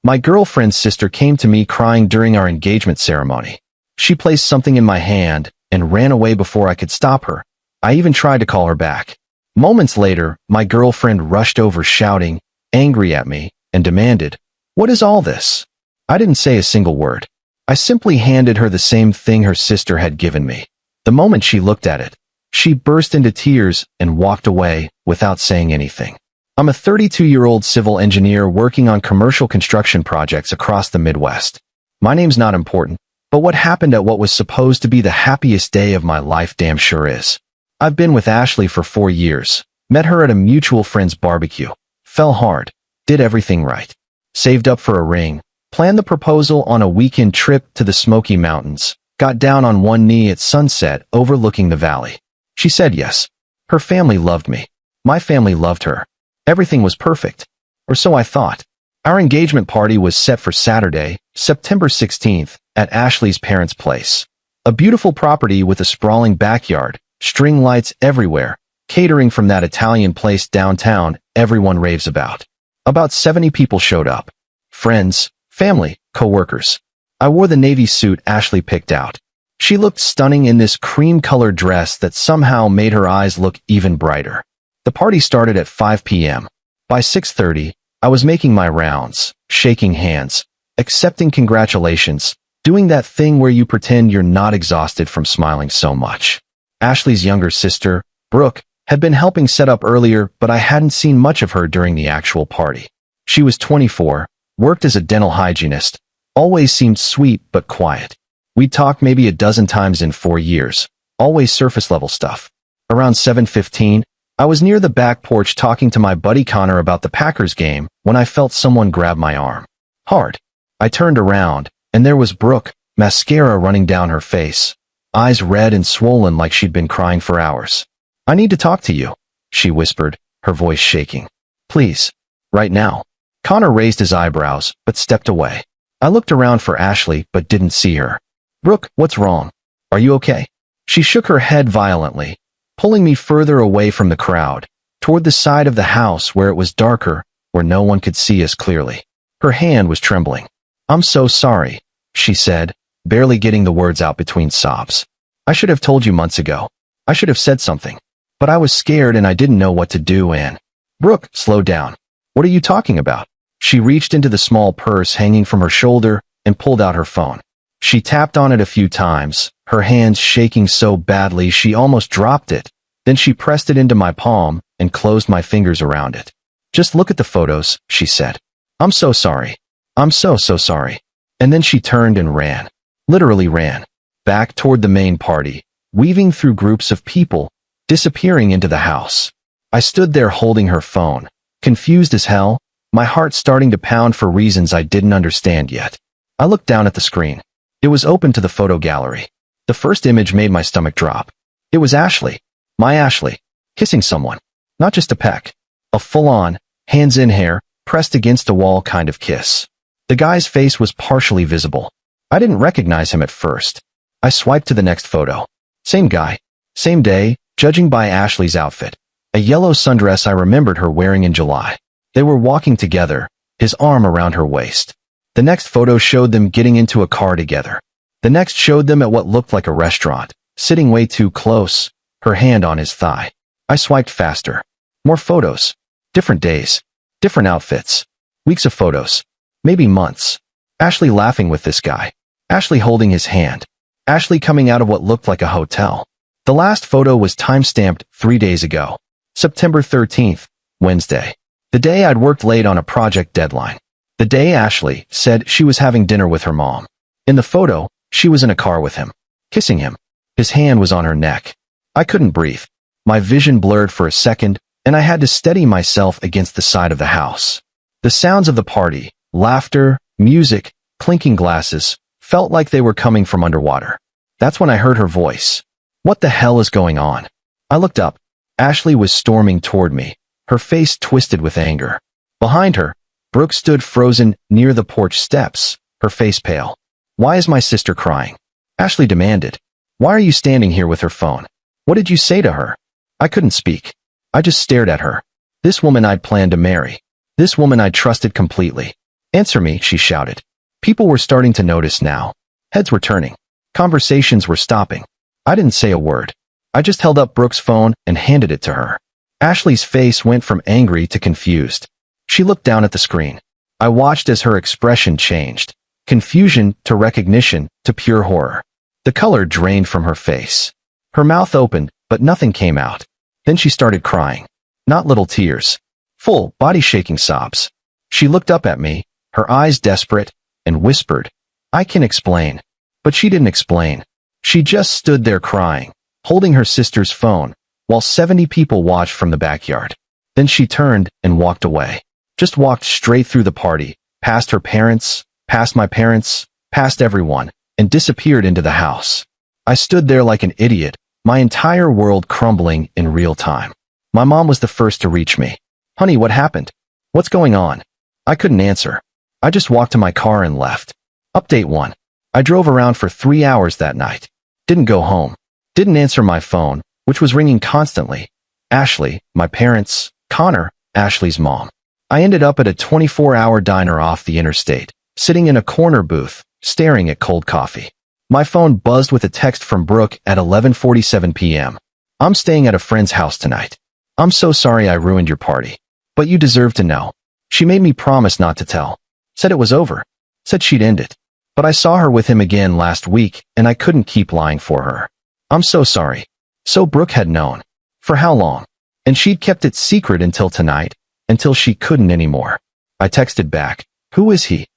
My girlfriend's sister came to me crying during our engagement ceremony. She placed something in my hand and ran away before I could stop her. I even tried to call her back. Moments later, my girlfriend rushed over shouting, angry at me, and demanded, "What is all this?" I didn't say a single word. I simply handed her the same thing her sister had given me. The moment she looked at it, she burst into tears and walked away without saying anything. I'm a 32-year-old civil engineer working on commercial construction projects across the Midwest. My name's not important, but what happened at what was supposed to be the happiest day of my life damn sure is. I've been with Ashley for 4 years, met her at a mutual friend's barbecue, fell hard, did everything right, saved up for a ring, planned the proposal on a weekend trip to the Smoky Mountains, got down on one knee at sunset overlooking the valley. She said yes. Her family loved me. My family loved her. Everything was perfect. Or so I thought. Our engagement party was set for Saturday, September 16th, at Ashley's parents' place. A beautiful property with a sprawling backyard, string lights everywhere, catering from that Italian place downtown everyone raves about. About 70 people showed up. Friends, family, co-workers. I wore the navy suit Ashley picked out. She looked stunning in this cream-colored dress that somehow made her eyes look even brighter. The party started at 5 p.m. By 6:30, I was making my rounds, shaking hands, accepting congratulations, doing that thing where you pretend you're not exhausted from smiling so much. Ashley's younger sister, Brooke, had been helping set up earlier, but I hadn't seen much of her during the actual party. She was 24, worked as a dental hygienist, always seemed sweet but quiet. We'd talked maybe a dozen times in 4 years, always surface-level stuff. Around 7:15, I was near the back porch talking to my buddy Connor about the Packers game when I felt someone grab my arm. Hard. I turned around, and there was Brooke, mascara running down her face, eyes red and swollen like she'd been crying for hours. "I need to talk to you," she whispered, her voice shaking. "Please. Right now." Connor raised his eyebrows, but stepped away. I looked around for Ashley, but didn't see her. "Brooke, what's wrong? Are you okay?" She shook her head violently, pulling me further away from the crowd, toward the side of the house where it was darker, where no one could see us clearly. Her hand was trembling. "I'm so sorry," she said, barely getting the words out between sobs. "I should have told you months ago. I should have said something. But I was scared and I didn't know what to do and—" "Brooke, slow down. What are you talking about?" She reached into the small purse hanging from her shoulder and pulled out her phone. She tapped on it a few times, her hands shaking so badly she almost dropped it. Then she pressed it into my palm and closed my fingers around it. "Just look at the photos," she said. "I'm so sorry. I'm so sorry." And then she turned and ran. Literally ran. Back toward the main party, weaving through groups of people, disappearing into the house. I stood there holding her phone, confused as hell, my heart starting to pound for reasons I didn't understand yet. I looked down at the screen. It was open to the photo gallery. The first image made my stomach drop. It was Ashley. My Ashley. Kissing someone. Not just a peck. A full-on, hands in hair, pressed against a wall kind of kiss. The guy's face was partially visible. I didn't recognize him at first. I swiped to the next photo. Same guy. Same day, judging by Ashley's outfit. A yellow sundress I remembered her wearing in July. They were walking together, his arm around her waist. The next photo showed them getting into a car together. The next showed them at what looked like a restaurant, sitting way too close, her hand on his thigh. I swiped faster. More photos. Different days. Different outfits. Weeks of photos. Maybe months. Ashley laughing with this guy. Ashley holding his hand. Ashley coming out of what looked like a hotel. The last photo was time-stamped 3 days ago. September 13th, Wednesday. The day I'd worked late on a project deadline. The day Ashley said she was having dinner with her mom. In the photo, she was in a car with him, kissing him. His hand was on her neck. I couldn't breathe. My vision blurred for a second, and I had to steady myself against the side of the house. The sounds of the party, laughter, music, clinking glasses, felt like they were coming from underwater. That's when I heard her voice. "What the hell is going on?" I looked up. Ashley was storming toward me, her face twisted with anger. Behind her, Brooke stood frozen near the porch steps, her face pale. "Why is my sister crying?" Ashley demanded. "Why are you standing here with her phone? What did you say to her?" I couldn't speak. I just stared at her. This woman I'd planned to marry. This woman I trusted completely. Answer me, she shouted. People were starting to notice now. Heads were turning. Conversations were stopping. I didn't say a word. I just held up Brooke's phone and handed it to her. Ashley's face went from angry to confused. She looked down at the screen. I watched as her expression changed. Confusion to recognition to pure horror. The color drained from her face. Her mouth opened, but nothing came out. Then she started crying. Not little tears. Full, body-shaking sobs. She looked up at me, her eyes desperate, and whispered, "I can explain." But she didn't explain. She just stood there crying, holding her sister's phone, while 70 people watched from the backyard. Then she turned and walked away. Just walked straight through the party, past her parents, past my parents, past everyone, and disappeared into the house. I stood there like an idiot, my entire world crumbling in real time. My mom was the first to reach me. "Honey, what happened? What's going on?" I couldn't answer. I just walked to my car and left. Update 1. I drove around for 3 hours that night. Didn't go home. Didn't answer my phone, which was ringing constantly. Ashley, my parents, Connor, Ashley's mom. I ended up at a 24-hour diner off the interstate, sitting in a corner booth, staring at cold coffee. My phone buzzed with a text from Brooke at 11:47 p.m. "I'm staying at a friend's house tonight. I'm so sorry I ruined your party. But you deserve to know." She made me promise not to tell. Said it was over. Said she'd end it. But I saw her with him again last week, and I couldn't keep lying for her. "I'm so sorry." So Brooke had known. For how long? And she'd kept it secret until tonight, until she couldn't anymore. I texted back, "Who is he?"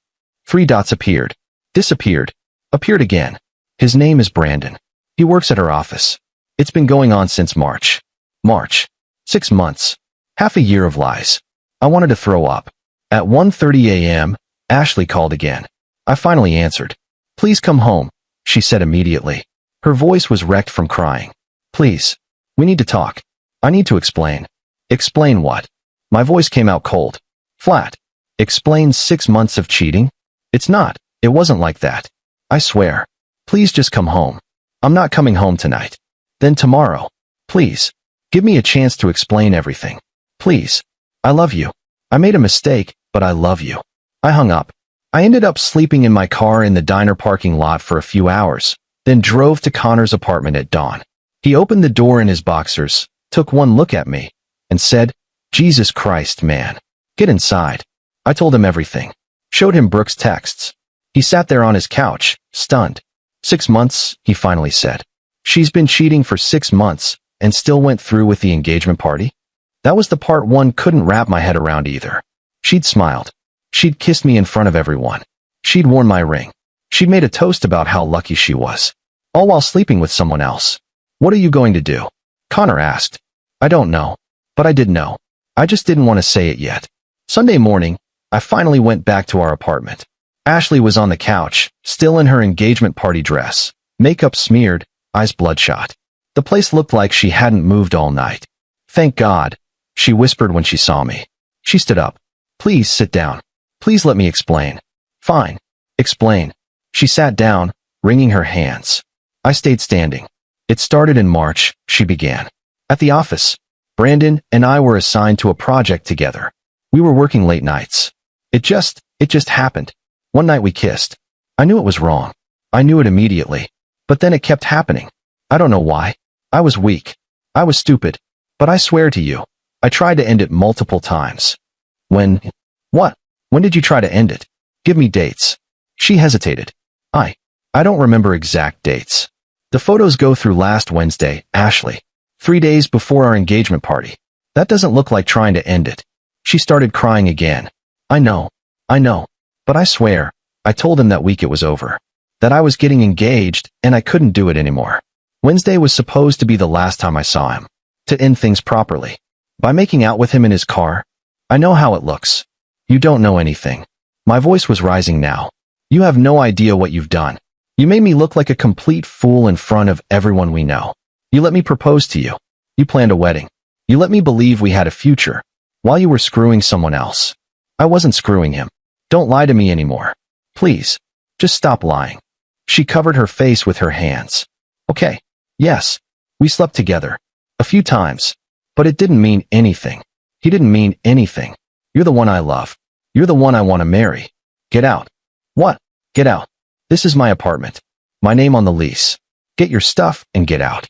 3 dots appeared. Disappeared. Appeared again. "His name is Brandon. He works at her office. It's been going on since March. March. 6 months. Half a year of lies." I wanted to throw up. At 1:30 a.m., Ashley called again. I finally answered. "Please come home," she said immediately. Her voice was wrecked from crying. "Please. We need to talk. I need to explain." "Explain what?" My voice came out cold. Flat. "Explain 6 months of cheating?" "It's not. It wasn't like that. I swear. Please just come home." "I'm not coming home tonight." "Then tomorrow. Please. Give me a chance to explain everything. Please. I love you. I made a mistake, but I love you." I hung up. I ended up sleeping in my car in the diner parking lot for a few hours, then drove to Connor's apartment at dawn. He opened the door in his boxers, took one look at me, and said, "Jesus Christ, man. Get inside." I told him everything. Showed him Brooke's texts. He sat there on his couch, stunned. 6 months, he finally said. She's been cheating for 6 months, and still went through with the engagement party? That was the part one couldn't wrap my head around either. She'd smiled. She'd kissed me in front of everyone. She'd worn my ring. She'd made a toast about how lucky she was. All while sleeping with someone else. "What are you going to do?" Connor asked. I don't know. But I did know. I just didn't want to say it yet. Sunday morning, I finally went back to our apartment. Ashley was on the couch, still in her engagement party dress, makeup smeared, eyes bloodshot. The place looked like she hadn't moved all night. "Thank God," she whispered when she saw me. She stood up. "Please sit down. Please let me explain." "Fine. Explain." She sat down, wringing her hands. I stayed standing. "It started in March," she began. "At the office. Brandon and I were assigned to a project together. We were working late nights. It just happened. One night we kissed. I knew it was wrong. I knew it immediately. But then it kept happening. I don't know why. I was weak. I was stupid. But I swear to you, I tried to end it multiple times." "When? What? When did you try to end it? Give me dates." She hesitated. I don't remember exact dates. The photos go through last Wednesday, Ashley. 3 days before our engagement party. That doesn't look like trying to end it. She started crying again. I know. But I swear, I told him that week it was over. That I was getting engaged, and I couldn't do it anymore. Wednesday was supposed to be the last time I saw him. To end things properly. By making out with him in his car. I know how it looks. You don't know anything. My voice was rising now. You have no idea what you've done. You made me look like a complete fool in front of everyone we know. You let me propose to you. You planned a wedding. You let me believe we had a future, while you were screwing someone else. I wasn't screwing him. Don't lie to me anymore. Please. Just stop lying. She covered her face with her hands. Okay. Yes. We slept together. A few times. But it didn't mean anything. He didn't mean anything. You're the one I love. You're the one I want to marry. Get out. What? Get out. This is my apartment. My name on the lease. Get your stuff and get out.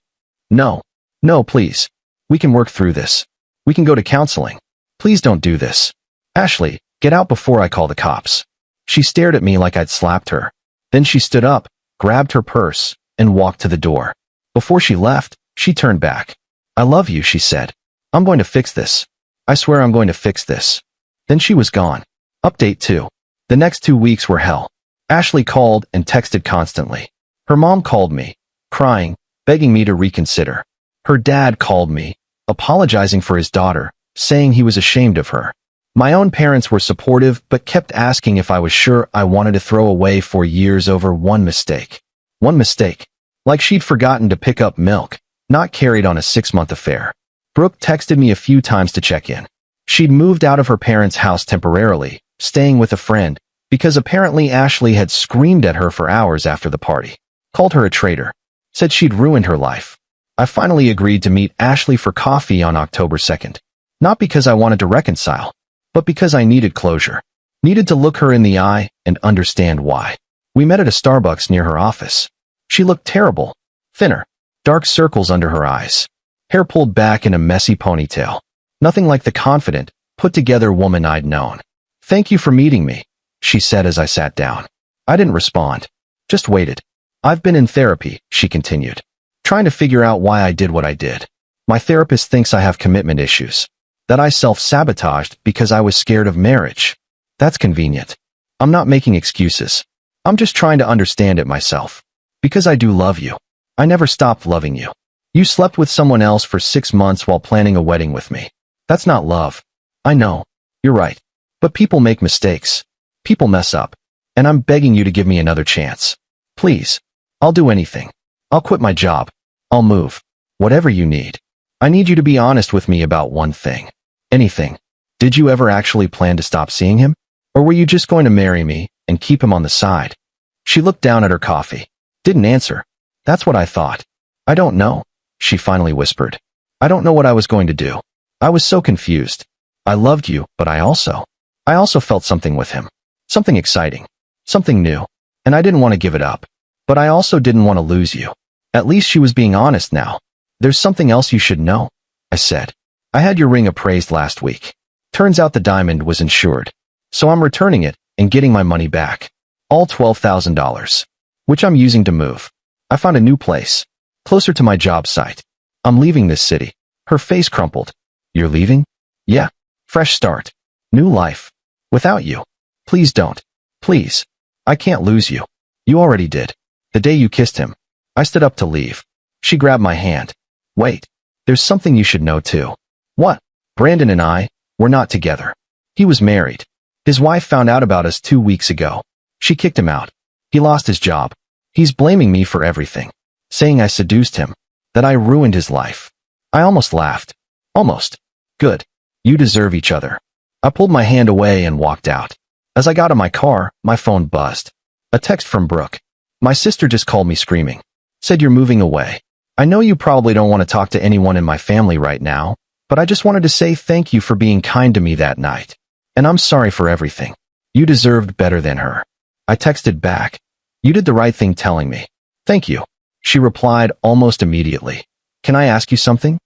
No. No, please. We can work through this. We can go to counseling. Please don't do this. Ashley, get out before I call the cops. She stared at me like I'd slapped her. Then she stood up, grabbed her purse, and walked to the door. Before she left, she turned back. I love you, she said. I'm going to fix this. I swear I'm going to fix this. Then she was gone. Update 2. The next 2 weeks were hell. Ashley called and texted constantly. Her mom called me, crying, begging me to reconsider. Her dad called me, apologizing for his daughter, saying he was ashamed of her. My own parents were supportive but kept asking if I was sure I wanted to throw away 4 years over one mistake. One mistake. Like she'd forgotten to pick up milk, not carried on a 6-month affair. Brooke texted me a few times to check in. She'd moved out of her parents' house temporarily, staying with a friend, because apparently Ashley had screamed at her for hours after the party. Called her a traitor. Said she'd ruined her life. I finally agreed to meet Ashley for coffee on October 2nd. Not because I wanted to reconcile, but because I needed closure. Needed to look her in the eye and understand why. We met at a Starbucks near her office. She looked terrible. Thinner. Dark circles under her eyes. Hair pulled back in a messy ponytail. Nothing like the confident, put-together woman I'd known. Thank you for meeting me, she said as I sat down. I didn't respond. Just waited. I've been in therapy, she continued. Trying to figure out why I did what I did. My therapist thinks I have commitment issues. That I self-sabotaged because I was scared of marriage. That's convenient. I'm not making excuses. I'm just trying to understand it myself. Because I do love you. I never stopped loving you. You slept with someone else for 6 months while planning a wedding with me. That's not love. I know. You're right. But people make mistakes. People mess up. And I'm begging you to give me another chance. Please. I'll do anything. I'll quit my job. I'll move. Whatever you need. I need you to be honest with me about one thing. Anything. Did you ever actually plan to stop seeing him? Or were you just going to marry me and keep him on the side? She looked down at her coffee. Didn't answer. That's what I thought. I don't know, she finally whispered. I don't know what I was going to do. I was so confused. I loved you, but I also felt something with him. Something exciting. Something new. And I didn't want to give it up. But I also didn't want to lose you. At least she was being honest now. There's something else you should know, I said. I had your ring appraised last week. Turns out the diamond was insured. So I'm returning it and getting my money back. All $12,000. Which I'm using to move. I found a new place. Closer to my job site. I'm leaving this city. Her face crumpled. You're leaving? Yeah. Fresh start. New life. Without you. Please don't. Please. I can't lose you. You already did. The day you kissed him. I stood up to leave. She grabbed my hand. Wait. There's something you should know too. What? Brandon and I, we're not together. He was married. His wife found out about us 2 weeks ago. She kicked him out. He lost his job. He's blaming me for everything. Saying I seduced him. That I ruined his life. I almost laughed. Almost. Good. You deserve each other. I pulled my hand away and walked out. As I got in my car, my phone buzzed. A text from Brooke. My sister just called me screaming. Said you're moving away. I know you probably don't want to talk to anyone in my family right now, but I just wanted to say thank you for being kind to me that night. And I'm sorry for everything. You deserved better than her. I texted back. You did the right thing telling me. Thank you. She replied almost immediately. Can I ask you something?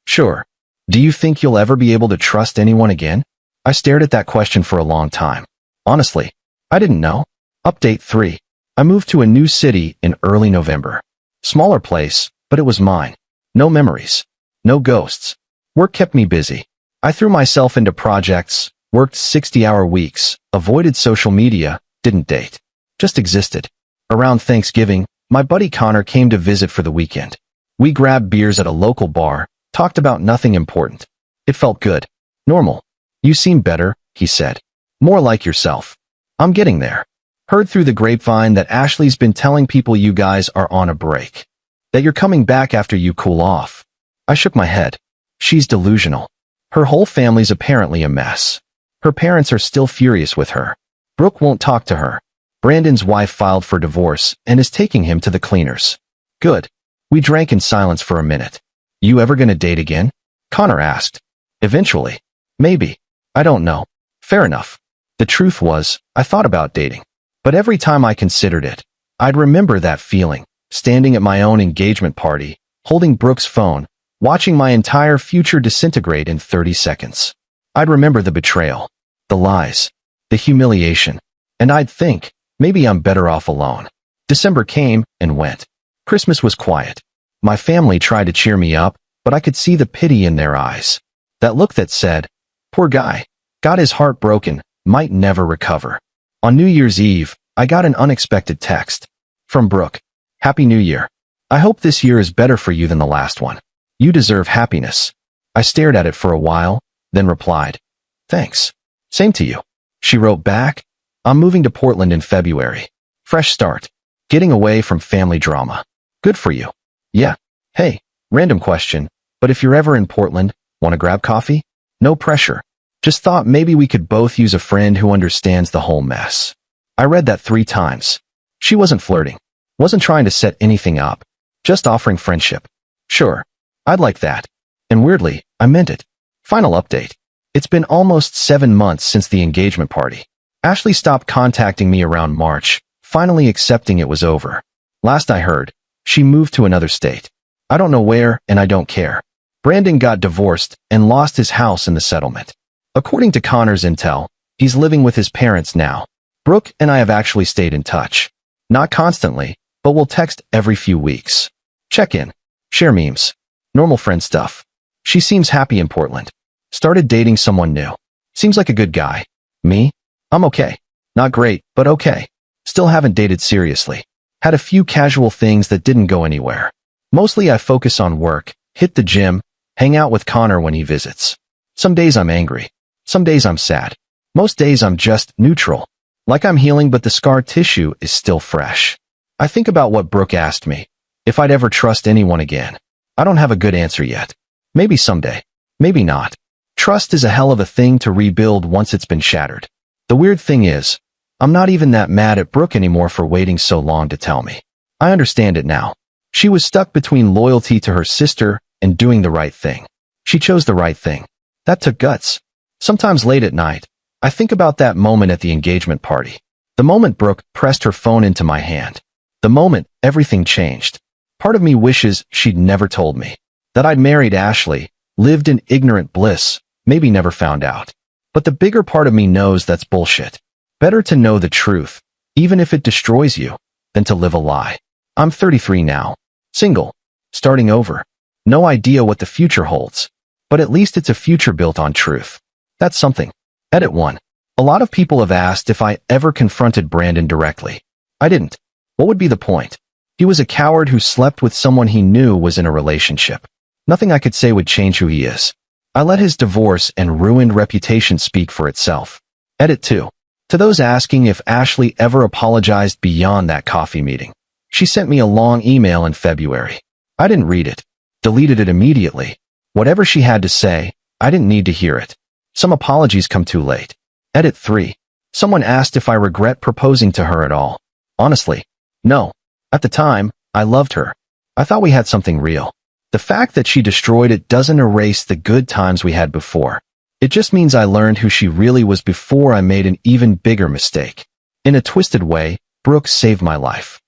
Sure. Do you think you'll ever be able to trust anyone again? I stared at that question for a long time. Honestly, I didn't know. Update 3. I moved to a new city in early November. Smaller place, but it was mine. No memories. No ghosts. Work kept me busy. I threw myself into projects, worked 60-hour weeks, avoided social media, didn't date. Just existed. Around Thanksgiving, my buddy Connor came to visit for the weekend. We grabbed beers at a local bar, talked about nothing important. It felt good. Normal. You seem better, he said. More like yourself. I'm getting there. Heard through the grapevine that Ashley's been telling people you guys are on a break. That you're coming back after you cool off. I shook my head. She's delusional. Her whole family's apparently a mess. Her parents are still furious with her. Brooke won't talk to her. Brandon's wife filed for divorce and is taking him to the cleaners. Good. We drank in silence for a minute. You ever gonna date again? Connor asked. Eventually. Maybe. I don't know. Fair enough. The truth was, I thought about dating. But every time I considered it, I'd remember that feeling, standing at my own engagement party, holding Brooke's phone, watching my entire future disintegrate in 30 seconds. I'd remember the betrayal, the lies, the humiliation, and I'd think, maybe I'm better off alone. December came and went. Christmas was quiet. My family tried to cheer me up, but I could see the pity in their eyes. That look that said, poor guy, got his heart broken, might never recover. On New Year's Eve, I got an unexpected text. From Brooke. Happy New Year. I hope this year is better for you than the last one. You deserve happiness. I stared at it for a while, then replied, thanks. Same to you. She wrote back, I'm moving to Portland in February. Fresh start. Getting away from family drama. Good for you. Yeah. Hey, random question, but if you're ever in Portland, want to grab coffee? No pressure. Just thought maybe we could both use a friend who understands the whole mess. I read that 3 times. She wasn't flirting. Wasn't trying to set anything up. Just offering friendship. Sure. I'd like that. And weirdly, I meant it. Final update. It's been almost 7 months since the engagement party. Ashley stopped contacting me around March, finally accepting it was over. Last I heard, she moved to another state. I don't know where, and I don't care. Brandon got divorced and lost his house in the settlement. According to Connor's intel, he's living with his parents now. Brooke and I have actually stayed in touch. Not constantly, but we'll text every few weeks. Check in. Share memes. Normal friend stuff. She seems happy in Portland. Started dating someone new. Seems like a good guy. Me? I'm okay. Not great, but okay. Still haven't dated seriously. Had a few casual things that didn't go anywhere. Mostly I focus on work, hit the gym, hang out with Connor when he visits. Some days I'm angry. Some days I'm sad. Most days I'm just neutral. Like I'm healing but the scar tissue is still fresh. I think about what Brooke asked me. If I'd ever trust anyone again. I don't have a good answer yet. Maybe someday. Maybe not. Trust is a hell of a thing to rebuild once it's been shattered. The weird thing is, I'm not even that mad at Brooke anymore for waiting so long to tell me. I understand it now. She was stuck between loyalty to her sister and doing the right thing. She chose the right thing. That took guts. Sometimes late at night, I think about that moment at the engagement party. The moment Brooke pressed her phone into my hand. The moment everything changed. Part of me wishes she'd never told me. That I'd married Ashley, lived in ignorant bliss, maybe never found out. But the bigger part of me knows that's bullshit. Better to know the truth, even if it destroys you, than to live a lie. I'm 33 now. Single. Starting over. No idea what the future holds. But at least it's a future built on truth. That's something. Edit 1. A lot of people have asked if I ever confronted Brandon directly. I didn't. What would be the point? He was a coward who slept with someone he knew was in a relationship. Nothing I could say would change who he is. I let his divorce and ruined reputation speak for itself. Edit 2. To those asking if Ashley ever apologized beyond that coffee meeting. She sent me a long email in February. I didn't read it. Deleted it immediately. Whatever she had to say, I didn't need to hear it. Some apologies come too late. Edit 3. Someone asked if I regret proposing to her at all. Honestly, no. At the time, I loved her. I thought we had something real. The fact that she destroyed it doesn't erase the good times we had before. It just means I learned who she really was before I made an even bigger mistake. In a twisted way, Brooke saved my life.